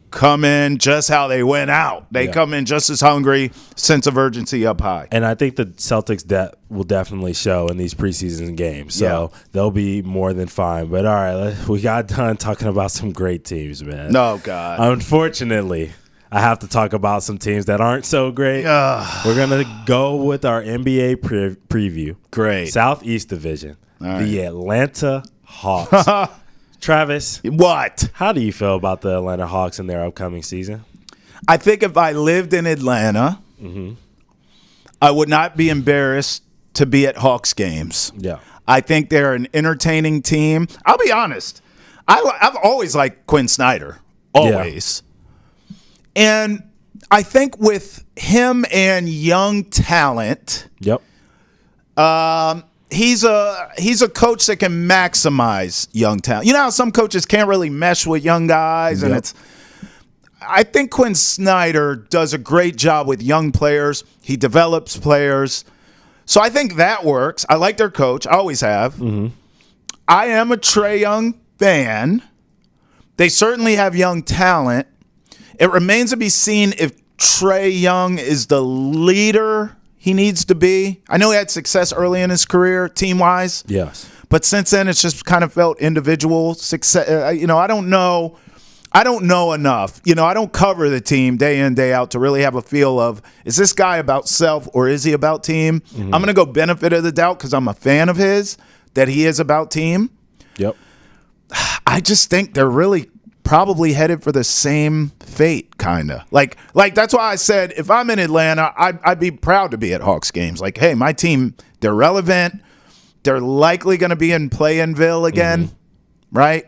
come in just how they went out. They come in just as hungry, sense of urgency up high. And I think the Celtics will definitely show in these preseason games. So they'll be more than fine. But all right, we got done talking about some great teams, man. No, God. Unfortunately, I have to talk about some teams that aren't so great. We're going to go with our NBA preview. Great. Southeast Division. The Atlanta Hawks. Travis, what? How do you feel about the Atlanta Hawks in their upcoming season? I think if I lived in Atlanta, I would not be embarrassed to be at Hawks games. I think they're an entertaining team. I'll be honest. I've always liked Quinn Snyder, always. And I think with him and young talent, he's a coach that can maximize young talent. You know how some coaches can't really mesh with young guys, and I think Quinn Snyder does a great job with young players. He develops players. So I think that works. I like their coach. I always have. I am a Trae Young fan. They certainly have young talent. It remains to be seen if Trae Young is the leader he needs to be. I know he had success early in his career, team-wise. But since then, it's just kind of felt individual success. I don't know. I don't know enough. I don't cover the team day in, day out to really have a feel of, is this guy about self or is he about team? I'm going to go benefit of the doubt because I'm a fan of his, that he is about team. I just think they're really probably headed for the same fate, kind of. Like that's why I said if I'm in Atlanta, I'd be proud to be at Hawks games. Like, hey, my team, they're relevant. They're likely going to be in play-in-ville again, right?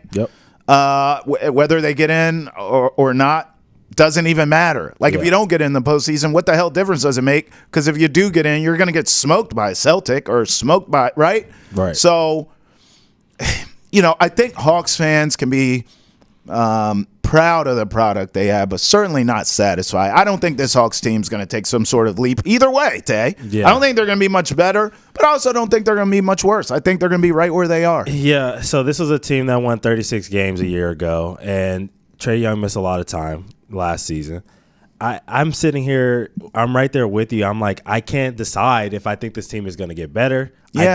Whether they get in or not doesn't even matter. Like, if you don't get in the postseason, what the hell difference does it make? Because if you do get in, you're going to get smoked by a Celtic or smoked by, right? So, I think Hawks fans can be proud of the product they have, but certainly not satisfied. I don't think this Hawks team is going to take some sort of leap either way, Tay. I don't think they're going to be much better, but I also don't think they're going to be much worse. I think they're going to be right where they are. So this was a team that won 36 games a year ago, and Trae Young missed a lot of time last season. I'm sitting here. I'm right there with you. I'm like, I can't decide if I think this team is going to get better. Yeah.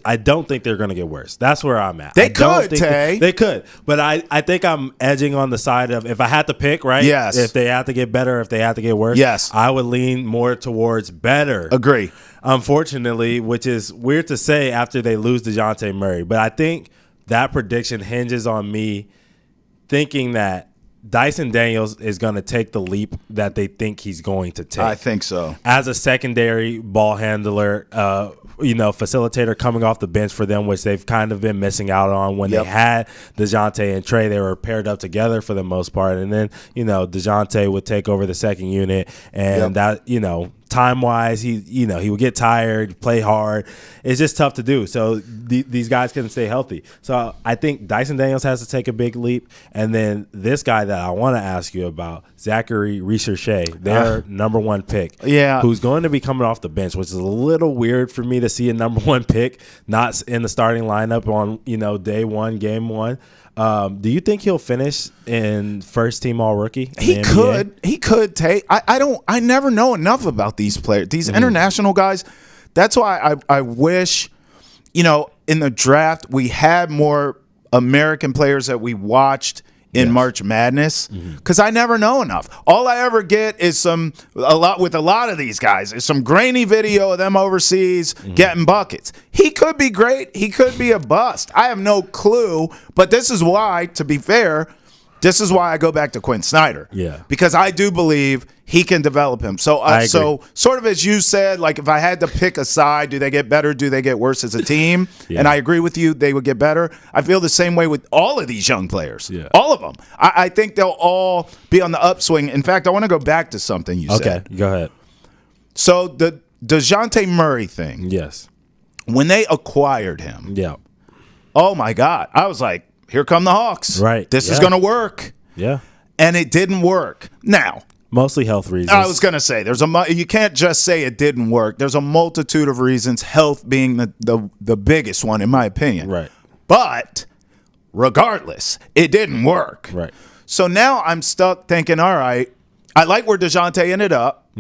I don't think they're going to get worse. That's where I'm at. They could, Tay. They could. But I think I'm edging on the side of if I had to pick, right? Yes. If they have to get better, if they have to get worse, yes. I would lean more towards better. Agree. Unfortunately, which is weird to say after they lose DeJounte Murray. But I think that prediction hinges on me thinking that Dyson Daniels is going to take the leap that they think he's going to take. I think so. As a secondary ball handler, facilitator coming off the bench for them, which they've kind of been missing out on when they had DeJounte and Trae. They were paired up together for the most part. And then, DeJounte would take over the second unit. And that, time-wise, he would get tired, play hard. It's just tough to do. So these guys couldn't stay healthy. So I think Dyson Daniels has to take a big leap. And then this guy that I want to ask you about, Zach Risacher, their number one pick, who's going to be coming off the bench, which is a little weird for me to see a number one pick not in the starting lineup on day one, game one. Do you think he'll finish in first team all rookie? He could take. I never know enough about these players, these international guys. That's why I wish, in the draft we had more American players that we watched in March Madness, because I never know enough. All I ever get is a lot of these guys is some grainy video of them overseas getting buckets. He could be great. He could be a bust. I have no clue. But this is why, to be fair, this is why I go back to Quinn Snyder. Yeah. Because I do believe he can develop him. So, so sort of as you said, like if I had to pick a side, do they get better? Do they get worse as a team? And I agree with you. They would get better. I feel the same way with all of these young players. Yeah. All of them. I think they'll all be on the upswing. In fact, I want to go back to something you said. Okay, go ahead. So the DeJounte Murray thing. Yes. When they acquired him. Yeah. Oh, my God. I was like, here come the Hawks. Right. This is going to work. Yeah. And it didn't work. Now. Mostly health reasons. I was going to say, you can't just say it didn't work. There's a multitude of reasons, health being the biggest one, in my opinion. Right. But regardless, it didn't work. Right. So now I'm stuck thinking, all right, I like where DeJounte ended up,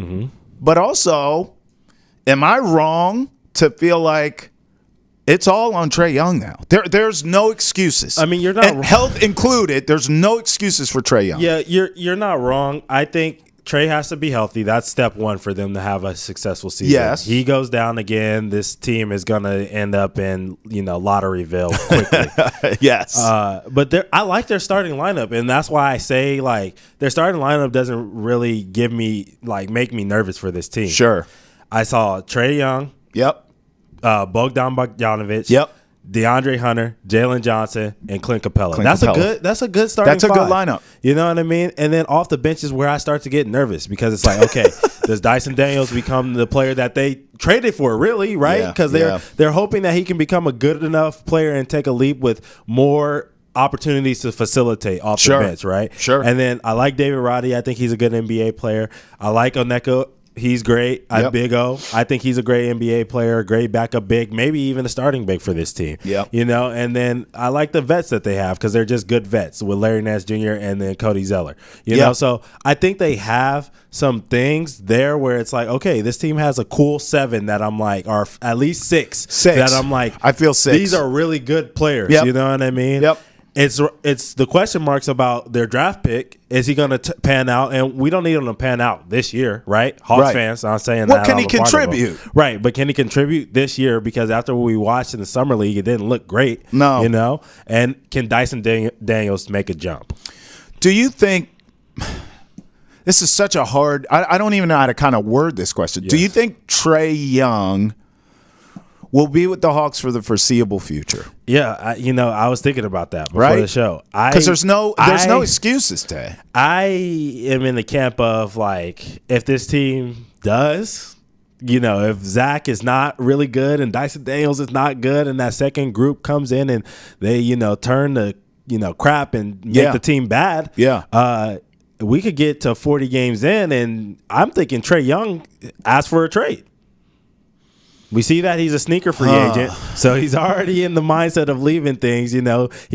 but also, am I wrong to feel like it's all on Trae Young now? There's no excuses. I mean, you're not wrong. Health included. There's no excuses for Trae Young. Yeah, you're not wrong. I think Trae has to be healthy. That's step one for them to have a successful season. Yes. He goes down again. This team is going to end up in Lotteryville quickly. Yes. But I like their starting lineup, and that's why I say their starting lineup doesn't really make me nervous for this team. Sure. I saw Trae Young. Yep. Bogdan Bogdanovic. Yep. DeAndre Hunter, Jalen Johnson, and Clint Capella. That's a good starting That's a good lineup. You know what I mean? And then off the bench is where I start to get nervous because it's like, okay, does Dyson Daniels become the player that they traded for, really, right? Because they're hoping that he can become a good enough player and take a leap with more opportunities to facilitate off the bench, right? Sure. And then I like David Roddy. I think he's a good NBA player. I like Oneka. He's great. Big O. I think he's a great NBA player, a great backup big, maybe even a starting big for this team. Yep. And then I like the vets that they have because they're just good vets with Larry Nance Jr. and then Cody Zeller. You know, so I think they have some things there where it's like, okay, this team has a cool 7 that I'm like, or at least 6 that I'm like, I feel 6. These are really good players. You know what I mean? Yep. It's the question marks about their draft pick. Is he going to pan out? And we don't need him to pan out this year, right? Hawks fans, I'm saying that. What can he contribute? Right, but can he contribute this year? Because after what we watched in the summer league, it didn't look great. No. And can Dyson Daniels make a jump? Do you think this is such a hard? I don't even know how to kind of word this question. Yes. Do you think Trae Young will be with the Hawks for the foreseeable future? Yeah, I was thinking about that before the show. Because there's no excuses, Tay. I am in the camp of if this team does, if Zach is not really good and Dyson Daniels is not good, and that second group comes in and they turn the crap and make the team bad. Yeah. We could get to 40 games in, and I'm thinking Trae Young asked for a trade. We see that he's a sneaker free agent, so he's already in the mindset of leaving things. He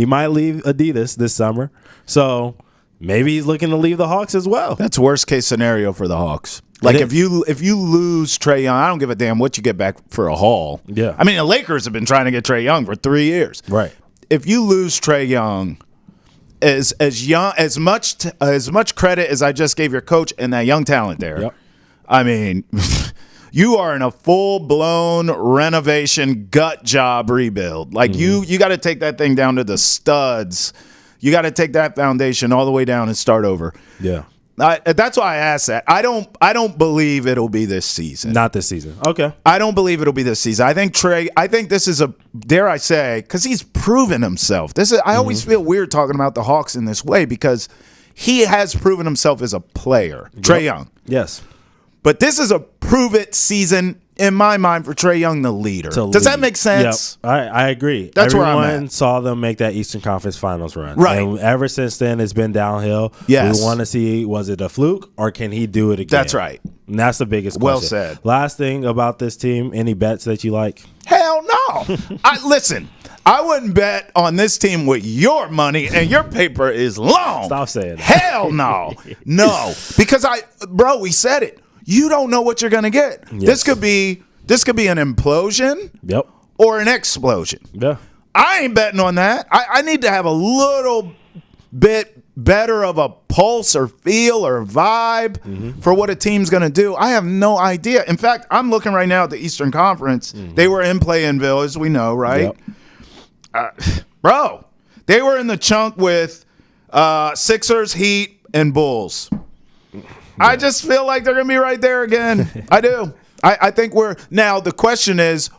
might leave Adidas this summer. So, maybe he's looking to leave the Hawks as well. That's worst case scenario for the Hawks. Like if you lose Trae Young, I don't give a damn what you get back for a haul. Yeah. I mean, the Lakers have been trying to get Trae Young for 3 years. Right. If you lose Trae Young, as much credit as I just gave your coach and that young talent there. Yep. I mean, you are in a full-blown renovation gut job rebuild. Like you got to take that thing down to the studs. You got to take that foundation all the way down and start over. Yeah. That's why I asked that. I don't believe it'll be this season. Not this season. Okay. I don't believe it'll be this season. I think this is dare I say, because he's proven himself. I always feel weird talking about the Hawks in this way because he has proven himself as a player. Trae Young. Yes. But this is a prove-it season, in my mind, for Trae Young, the leader. Does that make sense? Yep. I agree. That's Everyone where I'm at. saw them make that Eastern Conference Finals run. Right. And ever since then, it's been downhill. Yes. We want to see, was it a fluke or can he do it again? That's right. And that's the biggest question. Well said. Last thing about this team, any bets that you like? Hell no. Listen, I wouldn't bet on this team with your money, and your paper is long. Stop saying that. Hell no. No. Because we said it. You don't know what you're going to get. Yes. This could be an implosion or an explosion. Yeah. I ain't betting on that. I need to have a little bit better of a pulse or feel or vibe for what a team's going to do. I have no idea. In fact, I'm looking right now at the Eastern Conference. They were in play-in-ville, as we know, right? Yep. They were in the chunk with Sixers, Heat, and Bulls. I just feel like they're going to be right there again. I do. I think now the question is,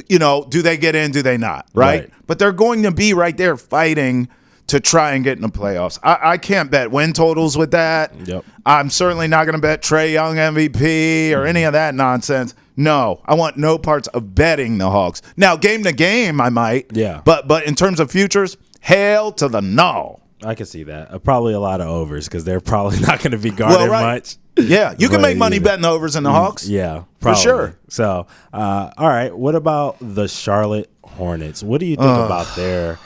do they get in, do they not, right? But they're going to be right there fighting to try and get in the playoffs. I can't bet win totals with that. Yep. I'm certainly not going to bet Trae Young MVP or any of that nonsense. No, I want no parts of betting the Hawks. Now, game to game, I might. Yeah. But in terms of futures, hail to the no. I can see that. Probably a lot of overs because they're probably not going to be guarded much. Yeah, you can make money betting the overs in the Hawks. Yeah, for probably. sure. So, all right. What about the Charlotte Hornets? What do you think about their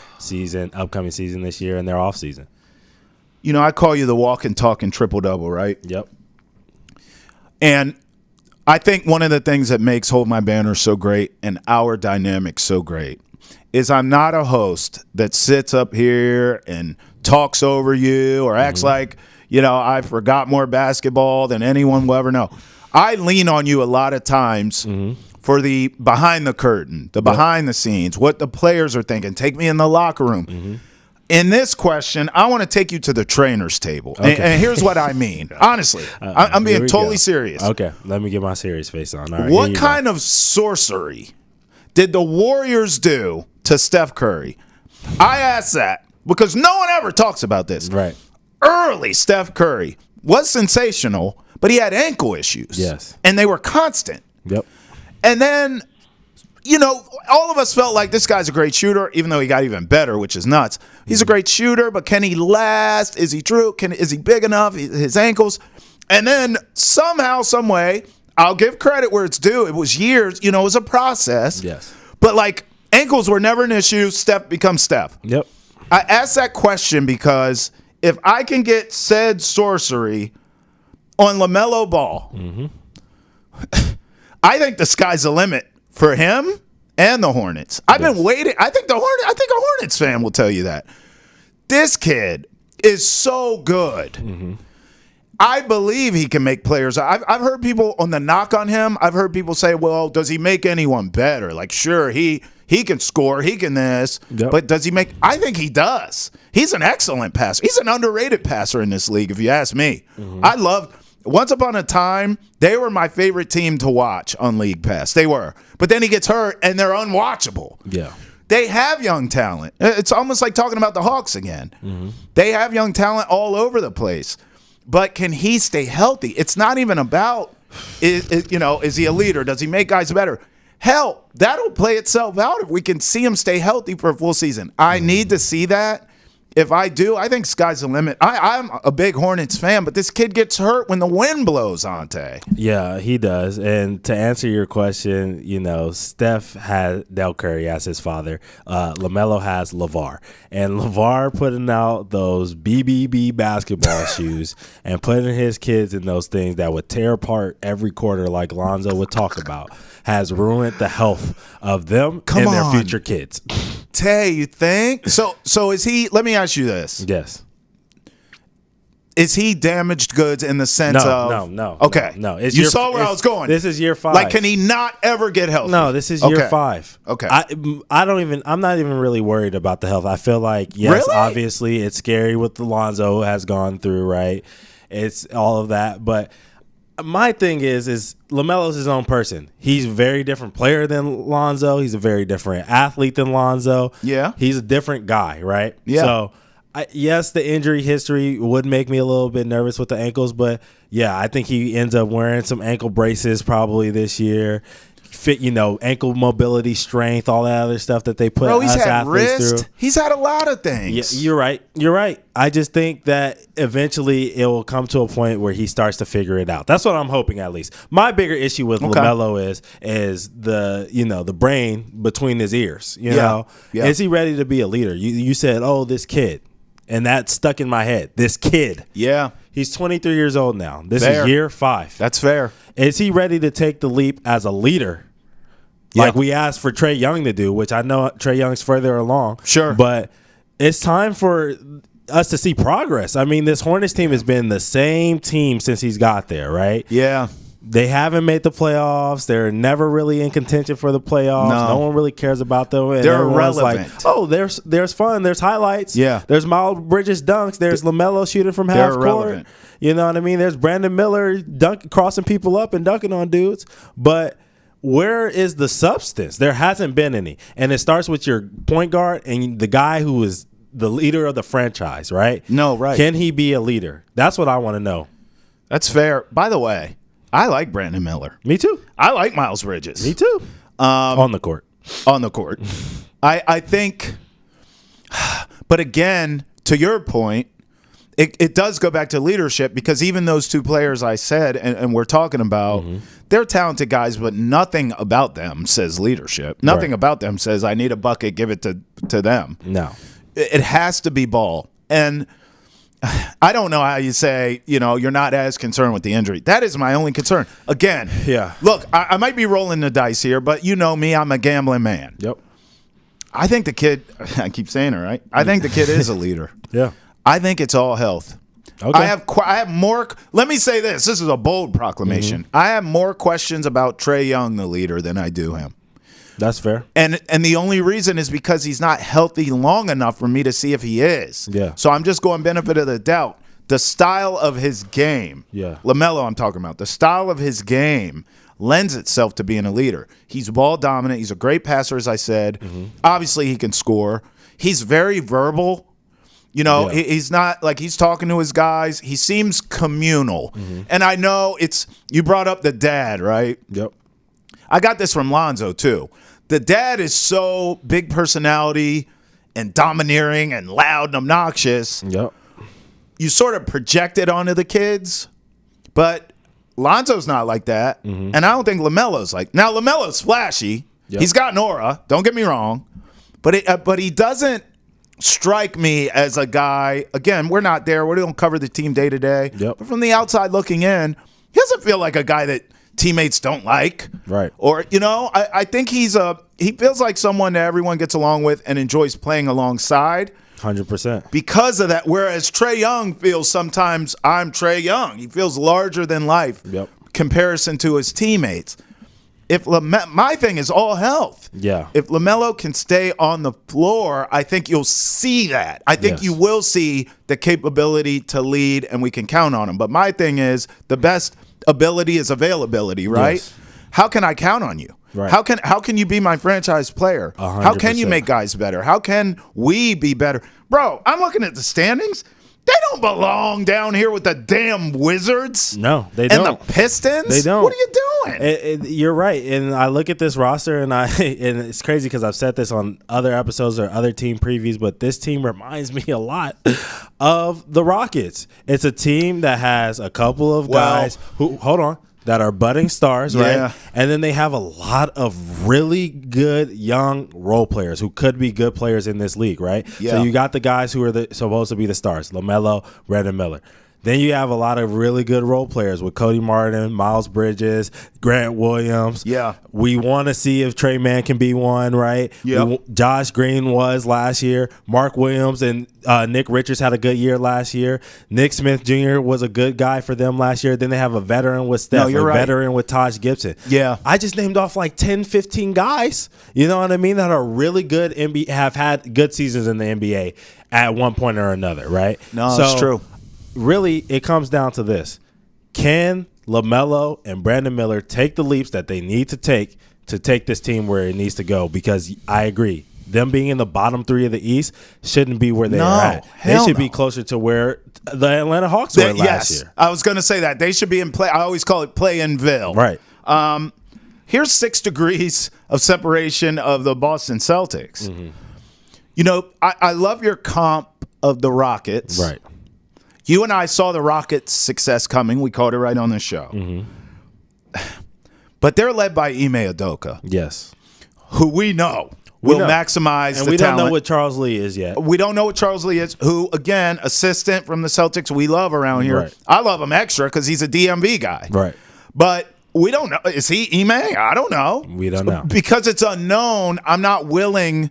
upcoming season this year and their offseason? I call you the walking, talking triple-double, right? Yep. And I think one of the things that makes Hold My Banner so great and our dynamic so great is I'm not a host that sits up here and talks over you or acts like, I forgot more basketball than anyone will ever know. I lean on you a lot of times for the behind the curtain, the behind the scenes, what the players are thinking. Take me in the locker room. In this question, I want to take you to the trainer's table. Okay. And here's what I mean. Honestly, I'm being totally serious. Okay, let me get my serious face on. All right, what kind of sorcery did the Warriors do to Steph Curry? I ask that because no one ever talks about this. Right. Early Steph Curry was sensational, but he had ankle issues. Yes. And they were constant. Yep. And then, all of us felt like this guy's a great shooter, even though he got even better, which is nuts. He's a great shooter, but can he last? Is he true? Is he big enough? His ankles. And then somehow, some way, I'll give credit where it's due. It was years, it was a process. Yes. But ankles were never an issue. Steph becomes Steph. Yep. I asked that question because if I can get said sorcery on LaMelo Ball, I think the sky's the limit for him and the Hornets. I've been waiting. I think a Hornets fan will tell you that. This kid is so good. I believe he can make players. I've heard people on the knock on him. I've heard people say, well, does he make anyone better? Sure, he can score. He can this. Yep. But does he make – I think he does. He's an excellent passer. He's an underrated passer in this league, if you ask me. I loved – once upon a time, they were my favorite team to watch on League Pass. They were. But then he gets hurt, and they're unwatchable. Yeah. They have young talent. It's almost like talking about the Hawks again. They have young talent all over the place. But can he stay healthy? It's not even about, is he a leader? Does he make guys better? Hell, that'll play itself out if we can see him stay healthy for a full season. I need to see that if I do, I think sky's the limit. I'm a big Hornets fan, but this kid gets hurt when the wind blows, Ountae. Yeah, he does. And to answer your question, Steph has Del Curry as his father. LaMelo has LeVar. And LeVar putting out those BBB basketball shoes and putting his kids in those things that would tear apart every quarter like Lonzo would talk about has ruined the health of them and their future kids. Tay, you think? So is he, let me ask you this. Yes. Is he damaged goods in the sense of No. Okay. No. You saw where I was going. This is year 5. Like, can he not ever get healthy? No, this is year 5. Okay. I'm not even really worried about the health. I feel like, yes, Really? obviously it's scary what Lonzo has gone through, right? It's all of that. But my thing is LaMelo's his own person. He's a very different player than Lonzo. He's a very different athlete than Lonzo. Yeah. He's a different guy, right? Yeah. So, yes, the injury history would make me a little bit nervous with the ankles, but yeah, I think he ends up wearing some ankle braces probably this year. Fit, ankle mobility, strength, all that other stuff that they put us athletes through. He's had a lot of things. Yeah, you're right. I just think that eventually it will come to a point where he starts to figure it out. That's what I'm hoping, at least. My bigger issue with LaMelo is the the brain between his ears. Yeah. Is he ready to be a leader? You said, this kid, and that stuck in my head. This kid. Yeah. He's 23 years old now. This Fair. is year 5. That's fair. Is he ready to take the leap as a leader? Like we asked for Trae Young to do, which I know Trae Young's further along. Sure. But it's time for us to see progress. I mean, this Hornets team has been the same team since he's got there, right? Yeah. They haven't made the playoffs. They're never really in contention for the playoffs. No one really cares about them. And they're irrelevant. Like, there's fun. There's highlights. Yeah. There's Miles Bridges dunks. There's LaMelo shooting from half court. You know what I mean? There's Brandon Miller crossing people up and dunking on dudes. But where is the substance? There hasn't been any. And it starts with your point guard and the guy who is the leader of the franchise, right? No, right. Can he be a leader? That's what I want to know. That's fair. By the way, I like Brandon Miller. Me too. I like Miles Bridges. Me too. On the court. On the court. I think, but again, to your point, it does go back to leadership because even those two players I said and we're talking about, they're talented guys, but nothing about them says leadership. Nothing about them says I need a bucket, give it to them. No. It has to be ball. And I don't know how you say, you're not as concerned with the injury. That is my only concern. Again, look, I might be rolling the dice here, but you know me, I'm a gambling man. Yep. I think the kid, I keep saying it, right? I think the kid is a leader. Yeah. I think it's all health. Okay. I have more. Let me say this. This is a bold proclamation. I have more questions about Trae Young, the leader, than I do him. That's fair. And the only reason is because he's not healthy long enough for me to see if he is. Yeah. So I'm just going benefit of the doubt. The style of his game. Yeah. LaMelo, I'm talking about. The style of his game lends itself to being a leader. He's ball dominant. He's a great passer, as I said. Obviously, he can score. He's very verbal. He's not like he's talking to his guys. He seems communal. And I know you brought up the dad, right? Yep. I got this from Lonzo, too. The dad is so big personality and domineering and loud and obnoxious. Yep. You sort of project it onto the kids, but Lonzo's not like that. And I don't think LaMelo's like. Now, LaMelo's flashy. Yep. He's got an aura. Don't get me wrong. But he doesn't strike me as a guy. Again, we're not there. We don't cover the team day to day. Yep. But from the outside looking in, he doesn't feel like a guy that teammates don't like. Right. Or, I think he feels like someone that everyone gets along with and enjoys playing alongside. 100%. Because of that, whereas Trae Young feels sometimes I'm Trae Young. He feels larger than life. Yep. Comparison to his teammates. My thing is all health. Yeah. If LaMelo can stay on the floor, I think you'll see that. I think you will see the capability to lead, and we can count on him. But my thing is the best ability is availability, right? Yes. How can I count on you? Right. How can you be my franchise player? 100%. How can you make guys better? How can we be better? Bro, I'm looking at the standings. They don't belong down here with the damn Wizards. No, they and don't. And the Pistons. They don't. What are you doing? You're right. And I look at this roster, and it's crazy because I've said this on other episodes or other team previews, but this team reminds me a lot of the Rockets. It's a team that has a couple of guys who, that are budding stars, right? And then they have a lot of really good young role players who could be good players in this league, right? Yeah. So you got the guys who are supposed to be the stars, LaMelo, Brandon Miller. Then you have a lot of really good role players with Cody Martin, Miles Bridges, Grant Williams. Yeah. We want to see if Trey Mann can be one, right? Yeah. Josh Green was last year. Mark Williams and Nick Richards had a good year last year. Nick Smith Jr. was a good guy for them last year. Then they have a veteran with Steph, veteran with Taj Gibson. Yeah. I just named off like 10, 15 guys, you know what I mean, that are really good, have had good seasons in the NBA at one point or another, right? No, it's true. Really, it comes down to this. Can LaMelo and Brandon Miller take the leaps that they need to take this team where it needs to go? Because I agree. Them being in the bottom three of the East shouldn't be where they are at. They should be closer to where the Atlanta Hawks were last year. I was going to say that. They should be in play. I always call it play-in-ville. Right. Here's 6 degrees of separation of the Boston Celtics. Mm-hmm. You know, I love your comp of the Rockets. Right. You and I saw the Rockets' success coming. We called it right on the show. Mm-hmm. But they're led by Ime Udoka. Yes. Who we know will maximize and the we talent. don't know what Charles Lee is yet. We don't know what Charles Lee is, who, again, assistant from the Celtics we love around here. Right. I love him extra because he's a DMV guy. Right. But we don't know. Is he Ime? I don't know. We don't know. Because it's unknown, I'm not willing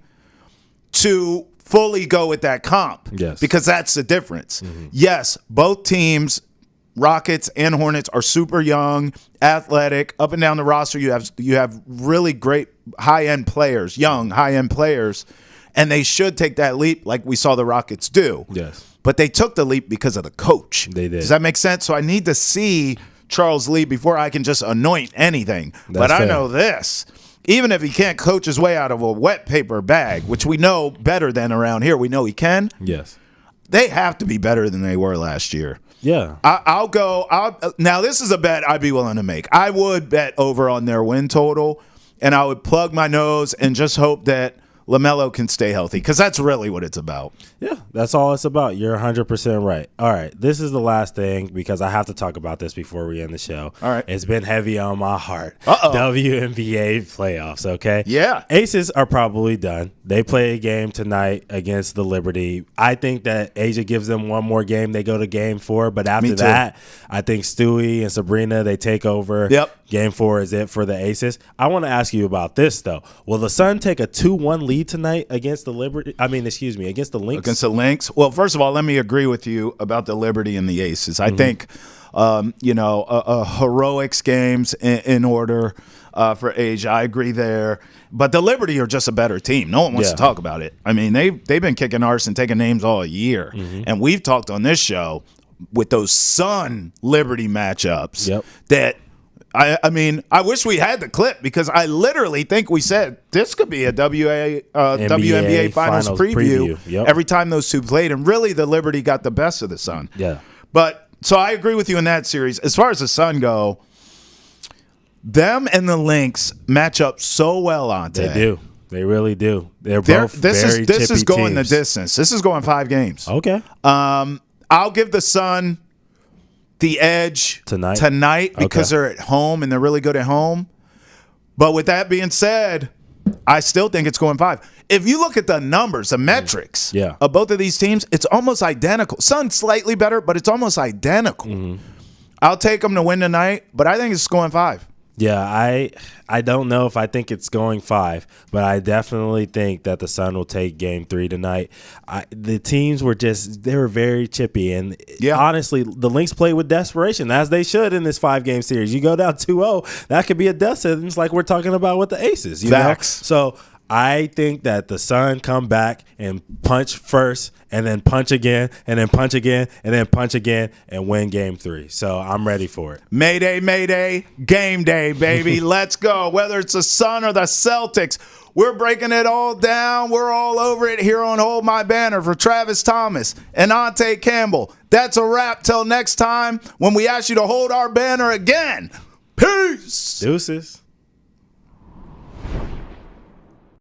to fully go with that comp. Yes. Because that's the difference. Mm-hmm. Yes, both teams, Rockets and Hornets, are super young, athletic, up and down the roster. You have really great high-end players, young high-end players, and they should take that leap like we saw the Rockets do. Yes. But they took the leap because of the coach. They did. Does that make sense? So I need to see Charles Lee before I can just anoint anything. That's I fair. know this. Even if he can't coach his way out of a wet paper bag, which we know better than around here, we know he can. Yes. They have to be better than they were last year. Yeah. I'll go. Now, this is a bet I'd be willing to make. I would bet over on their win total, and I would plug my nose and just hope that LaMelo can stay healthy, because that's really what it's about. Yeah, that's all it's about. You're 100% right. All right, this is the last thing, because I have to talk about this before we end the show. All right. It's been heavy on my heart. Uh-oh. WNBA playoffs, okay? Yeah. Aces are probably done. They play a game tonight against the Liberty. I think that Asia gives them one more game. They go to game 4, but after that, I think Stewie and Sabrina, they take over. Yep. Game 4 is it for the Aces. I want to ask you about this, though. Will the Sun take a 2-1 lead tonight against the Liberty? Against the Lynx? Against the Lynx? Well, first of all, let me agree with you about the Liberty and the Aces. I think, heroics games in order for Asia. I agree there. But the Liberty are just a better team. No one wants to talk about it. I mean, they've been kicking arse and taking names all year. Mm-hmm. And we've talked on this show with those Sun Liberty matchups that – I mean, I wish we had the clip, because I literally think we said this could be a WNBA Finals preview every time those two played, and really the Liberty got the best of the Sun. Yeah. But so I agree with you in that series. As far as the Sun go, them and the Lynx match up so well, Ountae. They do. They really do. They're both this is going teams. the distance. This is going 5 games. Okay. I'll give the Sun the edge tonight because they're at home and they're really good at home. But with that being said, I still think it's going 5. If you look at the numbers, the metrics of both of these teams, it's almost identical. Sun slightly better, but it's almost identical. Mm-hmm. I'll take them to win tonight, but I think it's going 5. Yeah, I don't know if I think it's going 5, but I definitely think that the Sun will take game 3 tonight. The teams they were very chippy, and honestly, the Lynx played with desperation, as they should in this 5-game series. You go down 2-0, that could be a death sentence like we're talking about with the Aces. Facts. So I think that the Sun come back and punch first, and then punch again, and then punch again, and then punch again, and win game 3. So I'm ready for it. Mayday, mayday, game day, baby. Let's go. Whether it's the Sun or the Celtics, we're breaking it all down. We're all over it here on Hold My Banner for Travis Thomas and Ountae Campbell. That's a wrap. Till next time, when we ask you to hold our banner again. Peace. Deuces.